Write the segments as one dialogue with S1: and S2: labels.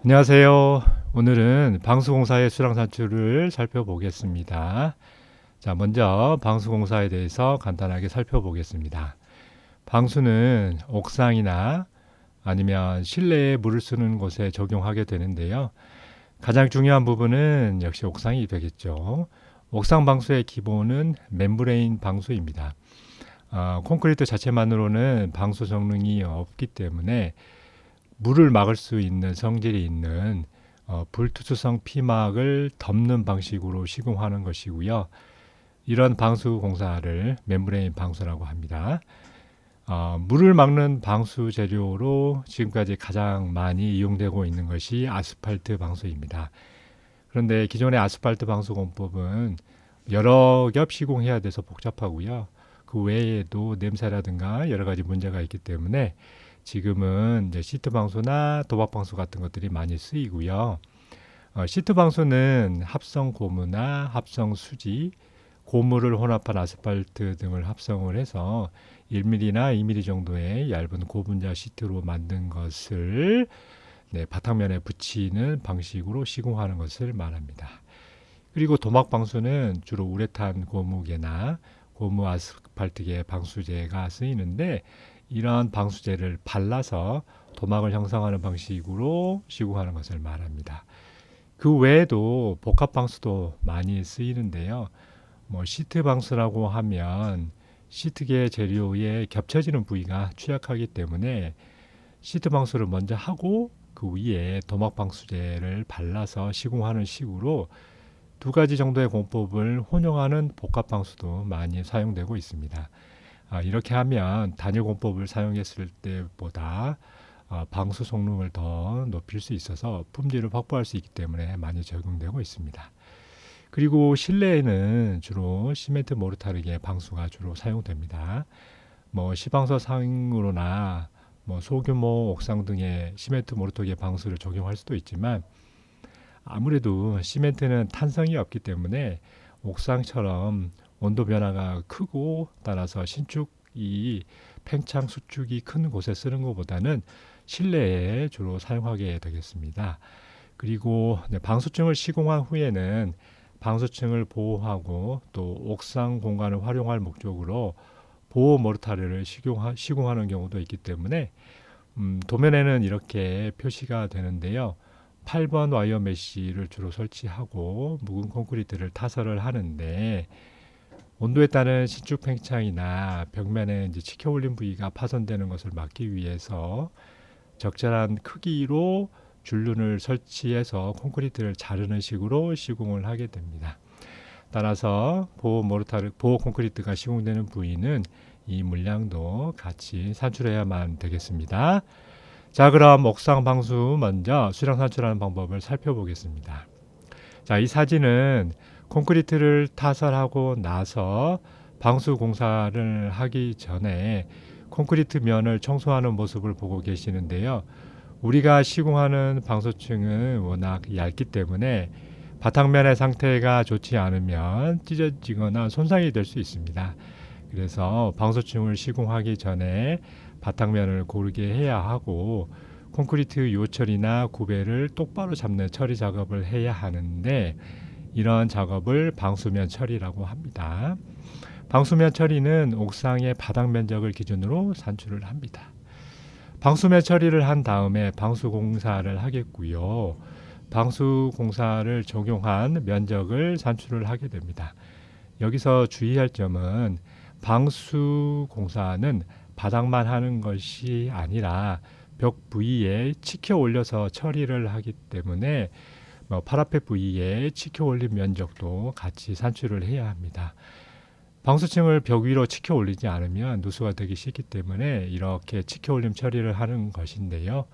S1: 안녕하세요. 오늘은 방수공사의 수량 산출을 살펴보겠습니다. 자, 먼저 방수공사에 대해서 간단하게 살펴보겠습니다. 방수는 옥상이나 아니면 실내에 물을 쓰는 곳에 적용하게 되는데요. 가장 중요한 부분은 역시 옥상이 되겠죠. 옥상 방수의 기본은 멤브레인 방수입니다. 콘크리트 자체만으로는 방수 성능이 없기 때문에 물을 막을 수 있는 성질이 있는 불투수성 피막을 덮는 방식으로 시공하는 것이고요. 이런 방수 공사를 멤브레인 방수라고 합니다. 물을 막는 방수 재료로 지금까지 가장 많이 이용되고 있는 것이 아스팔트 방수입니다. 그런데 기존의 아스팔트 방수 공법은 여러 겹 시공해야 돼서 복잡하고요. 그 외에도 냄새라든가 여러 가지 문제가 있기 때문에 지금은 이제 시트 방수나 도박 방수 같은 것들이 많이 쓰이고요. 시트 방수는 합성 고무나 합성 수지, 고무를 혼합한 아스팔트 등을 합성을 해서 1mm나 2mm 정도의 얇은 고분자 시트로 만든 것을 바탕면에 붙이는 방식으로 시공하는 것을 말합니다. 그리고 도막 방수는 주로 우레탄 고무계나 고무 아스팔트계 방수제가 쓰이는데 이러한 방수제를 발라서 도막을 형성하는 방식으로 시공하는 것을 말합니다. 그 외에도 복합 방수도 많이 쓰이는데요. 시트 방수라고 하면 시트계 재료에 겹쳐지는 부위가 취약하기 때문에 시트 방수를 먼저 하고 그 위에 도막 방수제를 발라서 시공하는 식으로 두 가지 정도의 공법을 혼용하는 복합 방수도 많이 사용되고 있습니다. 이렇게 하면 단일 공법을 사용했을 때보다 방수 성능을 더 높일 수 있어서 품질을 확보할 수 있기 때문에 많이 적용되고 있습니다. 그리고 실내에는 주로 시멘트 모르타르기의 방수가 주로 사용됩니다. 시방서 상으로나 소규모 옥상 등의 시멘트 모르타르기의 방수를 적용할 수도 있지만 아무래도 시멘트는 탄성이 없기 때문에 옥상처럼 온도 변화가 크고 따라서 신축이 팽창 수축이 큰 곳에 쓰는 것보다는 실내에 주로 사용하게 되겠습니다. 그리고 방수층을 시공한 후에는 방수층을 보호하고 또 옥상 공간을 활용할 목적으로 보호 모르타르를 시공하는 경우도 있기 때문에 도면에는 이렇게 표시가 되는데요. 8번 와이어 메쉬를 주로 설치하고 묵은 콘크리트를 타설을 하는데 온도에 따른 신축 팽창이나 벽면에 이제 치켜 올린 부위가 파손되는 것을 막기 위해서 적절한 크기로 줄눈을 설치해서 콘크리트를 자르는 식으로 시공을 하게 됩니다. 따라서 보호 콘크리트가 시공되는 부위는 이 물량도 같이 산출해야만 되겠습니다. 자, 그럼 옥상 방수 먼저 수량 산출하는 방법을 살펴보겠습니다. 자, 이 사진은 콘크리트를 타설하고 나서 방수 공사를 하기 전에 콘크리트 면을 청소하는 모습을 보고 계시는데요. 우리가 시공하는 방수층은 워낙 얇기 때문에 바탕면의 상태가 좋지 않으면 찢어지거나 손상이 될 수 있습니다. 그래서 방수층을 시공하기 전에 바탕면을 고르게 해야 하고 콘크리트 요철이나 구배를 똑바로 잡는 처리 작업을 해야 하는데 이런 작업을 방수면 처리라고 합니다. 방수면 처리는 옥상의 바닥 면적을 기준으로 산출을 합니다. 방수면 처리를 한 다음에 방수 공사를 하겠고요. 방수 공사를 적용한 면적을 산출을 하게 됩니다. 여기서 주의할 점은 방수 공사는 바닥만 하는 것이 아니라 벽 부위에 치켜 올려서 처리를 하기 때문에 파라펫 부위에 치켜 올린 면적도 같이 산출을 해야 합니다. 방수층을 벽 위로 치켜 올리지 않으면 누수가 되기 쉽기 때문에 이렇게 치켜 올림 처리를 하는 것인데요.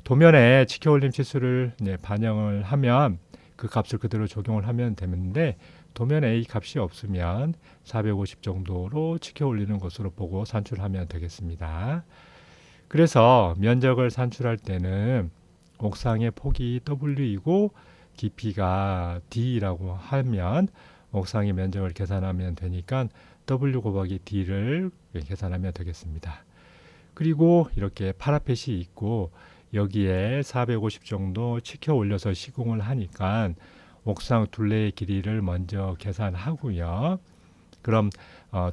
S1: 도면에 치켜 올림 치수를 반영을 하면 그 값을 그대로 적용을 하면 되는데 도면 A 값이 없으면 450 정도로 치켜 올리는 것으로 보고 산출하면 되겠습니다. 그래서 면적을 산출할 때는 옥상의 폭이 W이고 깊이가 D라고 하면 옥상의 면적을 계산하면 되니까 W 곱하기 D를 계산하면 되겠습니다. 그리고 이렇게 파라펫이 있고 여기에 450 정도 치켜 올려서 시공을 하니까 옥상 둘레의 길이를 먼저 계산하고요. 그럼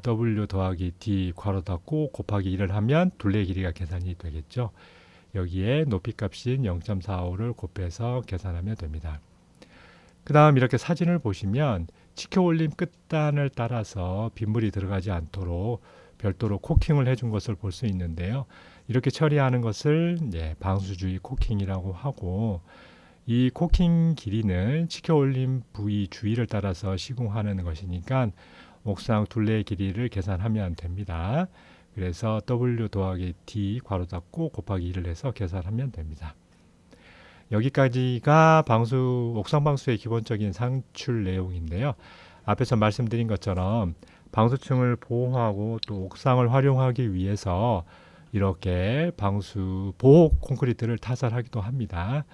S1: W 더하기 D 괄호 닫고 곱하기 1을 하면 둘레의 길이가 계산이 되겠죠. 여기에 높이 값인 0.45를 곱해서 계산하면 됩니다. 그 다음 이렇게 사진을 보시면 치켜 올림 끝단을 따라서 빗물이 들어가지 않도록 별도로 코킹을 해준 것을 볼 수 있는데요. 이렇게 처리하는 것을 방수주의 코킹이라고 하고, 이 코킹 길이는 치켜 올림 부위 주위를 따라서 시공하는 것이니까 옥상 둘레의 길이를 계산하면 됩니다. 그래서 W 더하기 D 괄호 닫고 곱하기 1을 해서 계산하면 됩니다. 여기까지가 옥상 방수의 기본적인 상출 내용인데요. 앞에서 말씀드린 것처럼 방수층을 보호하고 또 옥상을 활용하기 위해서 이렇게 보호 콘크리트를 타설하기도 합니다.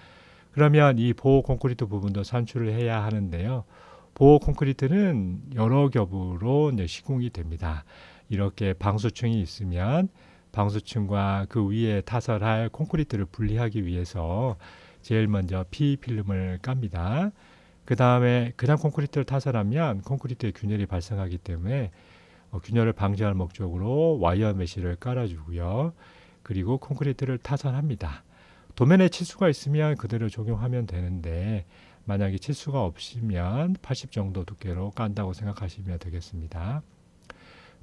S1: 그러면 이 보호 콘크리트 부분도 산출을 해야 하는데요. 보호 콘크리트는 여러 겹으로 시공이 됩니다. 이렇게 방수층이 있으면 방수층과 그 위에 타설할 콘크리트를 분리하기 위해서 제일 먼저 PE 필름을 깝니다. 그 다음에 그냥 콘크리트를 타설하면 콘크리트에 균열이 발생하기 때문에 균열을 방지할 목적으로 와이어 메쉬를 깔아주고요. 그리고 콘크리트를 타설합니다. 도면에 치수가 있으면 그대로 적용하면 되는데 만약에 치수가 없으면 80 정도 두께로 깐다고 생각하시면 되겠습니다.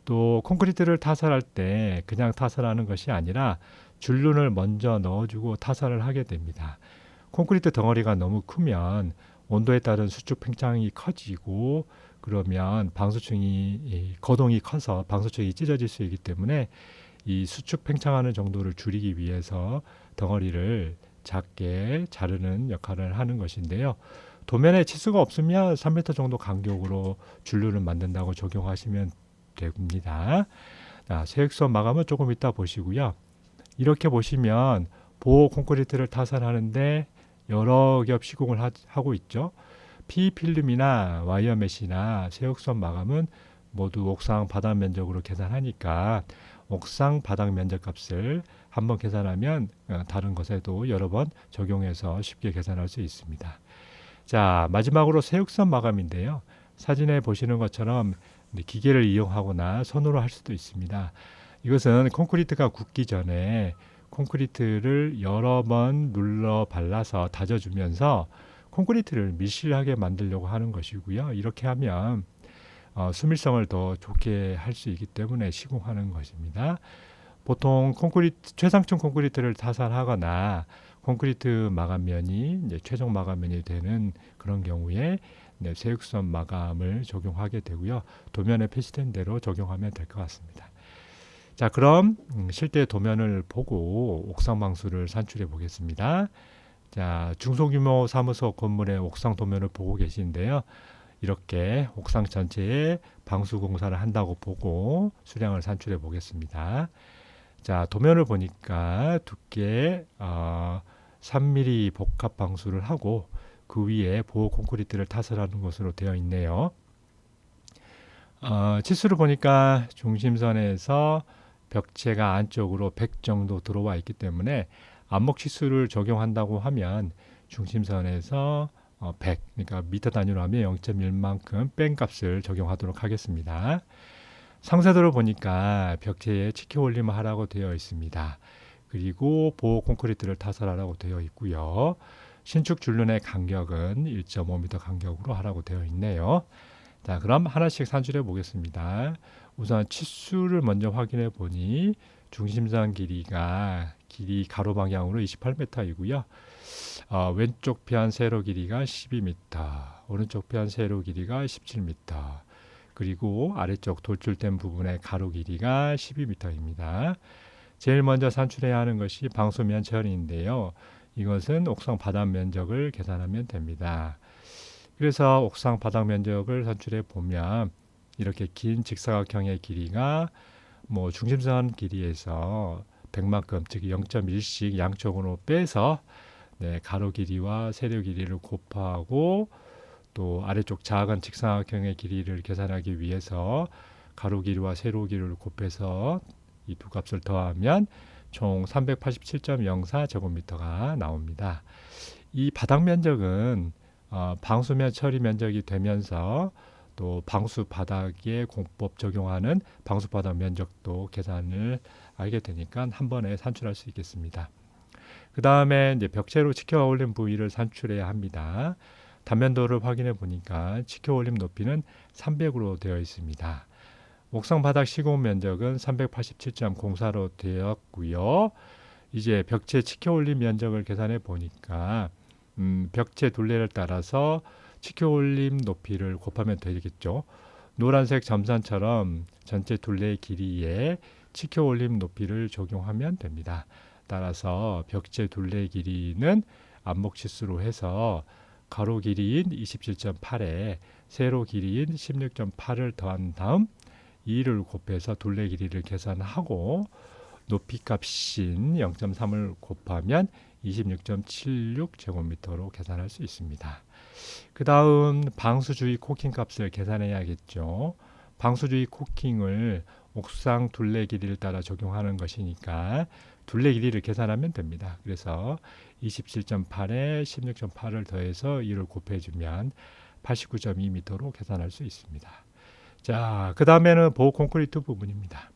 S1: 또 콘크리트를 타설할 때 그냥 타설하는 것이 아니라 줄눈을 먼저 넣어주고 타설을 하게 됩니다. 콘크리트 덩어리가 너무 크면 온도에 따른 수축 팽창이 커지고 그러면 거동이 커서 방수층이 찢어질 수 있기 때문에 이 수축 팽창하는 정도를 줄이기 위해서 덩어리를 작게 자르는 역할을 하는 것인데요. 도면에 치수가 없으면 3m 정도 간격으로 줄눈을 만든다고 적용하시면 됩니다. 세액선 마감은 조금 이따 보시고요. 이렇게 보시면 보호 콘크리트를 타설하는데 여러 겹 시공을 하고 있죠. PE 필름이나 와이어 메시나 세옥선 마감은 모두 옥상 바닥 면적으로 계산하니까 옥상 바닥 면적 값을 한번 계산하면 다른 것에도 여러 번 적용해서 쉽게 계산할 수 있습니다. 자, 마지막으로 세옥선 마감인데요. 사진에 보시는 것처럼 기계를 이용하거나 손으로 할 수도 있습니다. 이것은 콘크리트가 굳기 전에 콘크리트를 여러 번 눌러 발라서 다져주면서 콘크리트를 밀실하게 만들려고 하는 것이고요. 이렇게 하면 수밀성을 더 좋게 할 수 있기 때문에 시공하는 것입니다. 보통 최상층 콘크리트를 타설하거나 콘크리트 마감면이 최종 마감면이 되는 그런 경우에 세육선 마감을 적용하게 되고요. 도면에 표시된 대로 적용하면 될 것 같습니다. 자, 그럼 실제 도면을 보고 옥상 방수를 산출해 보겠습니다. 자, 중소규모 사무소 건물의 옥상 도면을 보고 계시는데요. 이렇게 옥상 전체에 방수 공사를 한다고 보고 수량을 산출해 보겠습니다. 자, 도면을 보니까 두께 3mm 복합 방수를 하고 그 위에 보호 콘크리트를 타설하는 것으로 되어 있네요. 치수를 보니까 중심선에서 벽체가 안쪽으로 100 정도 들어와 있기 때문에 안목 치수를 적용한다고 하면 중심선에서 100, 그러니까 미터 단위로 하면 0.1만큼 뺀 값을 적용하도록 하겠습니다. 상세도를 보니까 벽체에 치켜 올림을 하라고 되어 있습니다. 그리고 보호 콘크리트를 타설하라고 되어 있고요. 신축 줄눈의 간격은 1.5m 간격으로 하라고 되어 있네요. 자, 그럼 하나씩 산출해 보겠습니다. 우선 치수를 먼저 확인해 보니 중심선 길이 가로 방향으로 28m이고요. 왼쪽 편 세로 길이가 12m, 오른쪽 편 세로 길이가 17m, 그리고 아래쪽 돌출된 부분의 가로 길이가 12m입니다. 제일 먼저 산출해야 하는 것이 방수면 처리인데요. 이것은 옥상 바닥 면적을 계산하면 됩니다. 그래서 옥상 바닥 면적을 산출해 보면 이렇게 긴 직사각형의 길이가 중심선 길이에서 100만큼, 즉 0.1씩 양쪽으로 빼서 가로 길이와 세로 길이를 곱하고 또 아래쪽 작은 직사각형의 길이를 계산하기 위해서 가로 길이와 세로 길이를 곱해서 이 두 값을 더하면 총 387.04제곱미터가 나옵니다. 이 바닥 면적은 방수면 처리 면적이 되면서 또 방수 바닥에 공법 적용하는 방수 바닥 면적도 계산을 알게 되니까 한 번에 산출할 수 있겠습니다. 그 다음에 이제 벽체로 치켜 올린 부위를 산출해야 합니다. 단면도를 확인해 보니까 치켜 올림 높이는 300으로 되어 있습니다. 옥상 바닥 시공 면적은 387.04로 되었고요. 이제 벽체 치켜 올림 면적을 계산해 보니까 벽체 둘레를 따라서 치켜 올림 높이를 곱하면 되겠죠. 노란색 점선처럼 전체 둘레 길이에 치켜 올림 높이를 적용하면 됩니다. 따라서 벽체 둘레 길이는 안목 치수로 해서 가로 길이인 27.8에 세로 길이인 16.8을 더한 다음 2를 곱해서 둘레 길이를 계산하고 높이 값인 0.3을 곱하면 26.76제곱미터로 계산할 수 있습니다. 그 다음 방수주의 코킹 값을 계산해야겠죠. 방수주의 코킹을 옥상 둘레 길이를 따라 적용하는 것이니까 둘레 길이를 계산하면 됩니다. 그래서 27.8에 16.8을 더해서 2를 곱해주면 89.2m로 계산할 수 있습니다. 자, 그 다음에는 보호 콘크리트 부분입니다.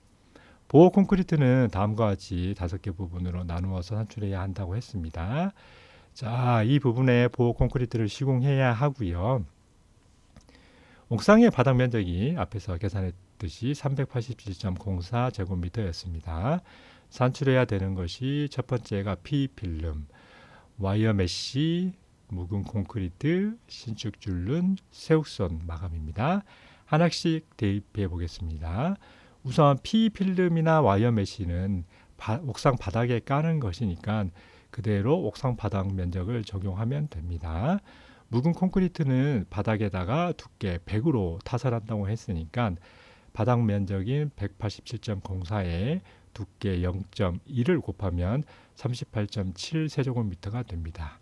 S1: 보호 콘크리트는 다음과 같이 5개 부분으로 나누어서 산출해야 한다고 했습니다. 자, 이 부분에 보호 콘크리트를 시공해야 하고요. 옥상의 바닥 면적이 앞에서 계산했듯이 387.04제곱미터였습니다. 산출해야 되는 것이 첫 번째가 P필름, 와이어 메쉬, 묵은 콘크리트, 신축 줄눈, 새우선 마감입니다. 하나씩 대입해 보겠습니다. 우선 P필름이나 와이어 메쉬는 옥상 바닥에 까는 것이니까 그대로 옥상 바닥 면적을 적용하면 됩니다. 묵은 콘크리트는 바닥에다가 두께 100으로 타설한다고 했으니까 바닥 면적인 187.04에 두께 0.2를 곱하면 38.7 세제곱미터가 됩니다.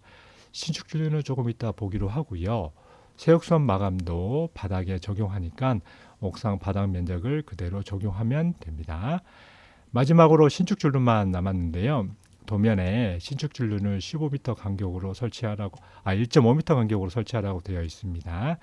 S1: 신축 줄눈은 조금 이따 보기로 하고요. 세옥선 마감도 바닥에 적용하니까 옥상 바닥 면적을 그대로 적용하면 됩니다. 마지막으로 신축 줄눈만 남았는데요. 도면에 신축 줄눈을 15m 간격으로 설치하라고 1.5m 간격으로 설치하라고 되어 있습니다.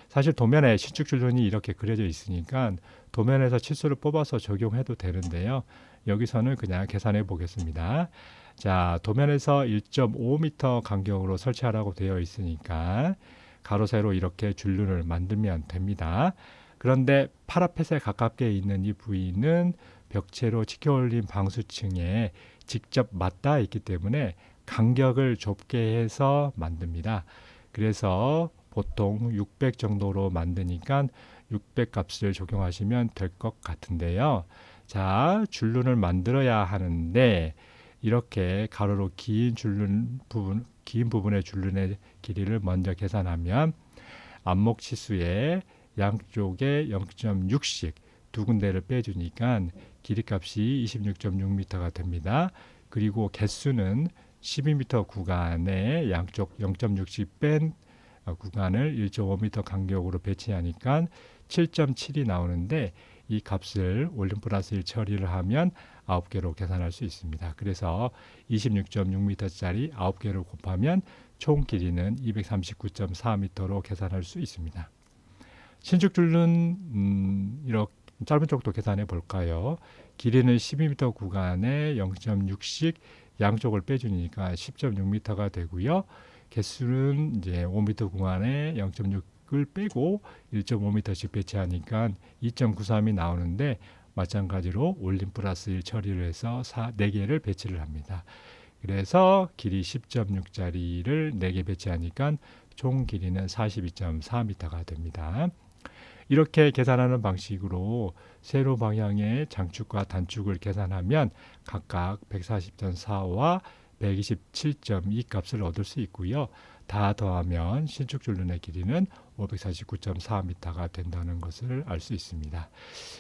S1: 사실 도면에 신축 줄눈이 이렇게 그려져 있으니까 도면에서 치수를 뽑아서 적용해도 되는데요. 여기서는 그냥 계산해 보겠습니다. 자, 도면에서 1.5m 간격으로 설치하라고 되어 있으니까 가로 세로 이렇게 줄눈을 만들면 됩니다. 그런데 파라펫에 가깝게 있는 이 부위는 벽체로 치켜 올린 방수층에 직접 맞닿아 있기 때문에 간격을 좁게 해서 만듭니다. 그래서 보통 600 정도로 만드니까 600 값을 적용하시면 될 것 같은데요. 자, 줄눈을 만들어야 하는데 이렇게 가로로 긴 부분의 줄눈의 길이를 먼저 계산하면 안목 치수에 양쪽에 0.6씩 두 군데를 빼주니까 길이값이 26.6m가 됩니다. 그리고 개수는 12m 구간에 양쪽 0.6씩 뺀 구간을 1.5m 간격으로 배치하니까 7.7이 나오는데 이 값을 올림 플러스 1 처리를 하면 9개로 계산할 수 있습니다. 그래서 26.6m짜리 9개를 곱하면 총 길이는 239.4m로 계산할 수 있습니다. 신축 줄눈 이렇게 짧은 쪽도 계산해 볼까요? 길이는 12m 구간에 0.6씩 양쪽을 빼주니까 10.6m가 되고요. 개수는 이제 5m 구간에 0.6을 빼고 1.5m씩 배치하니까 2.93이 나오는데 마찬가지로 올림 플러스 1 처리를 해서 4개를 배치를 합니다. 그래서 길이 10.6짜리를 4개 배치하니까 총 길이는 42.4m가 됩니다. 이렇게 계산하는 방식으로 세로 방향의 장축과 단축을 계산하면 각각 140.4와 127.2 값을 얻을 수 있고요. 다 더하면 신축 줄눈의 길이는 549.4m가 된다는 것을 알 수 있습니다.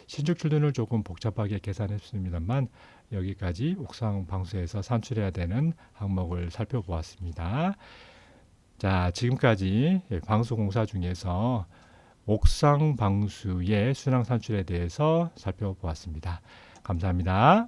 S1: 신축 줄눈을 조금 복잡하게 계산했습니다만 여기까지 옥상 방수에서 산출해야 되는 항목을 살펴보았습니다. 자, 지금까지 방수 공사 중에서 옥상 방수의 순항 산출에 대해서 살펴보았습니다. 감사합니다.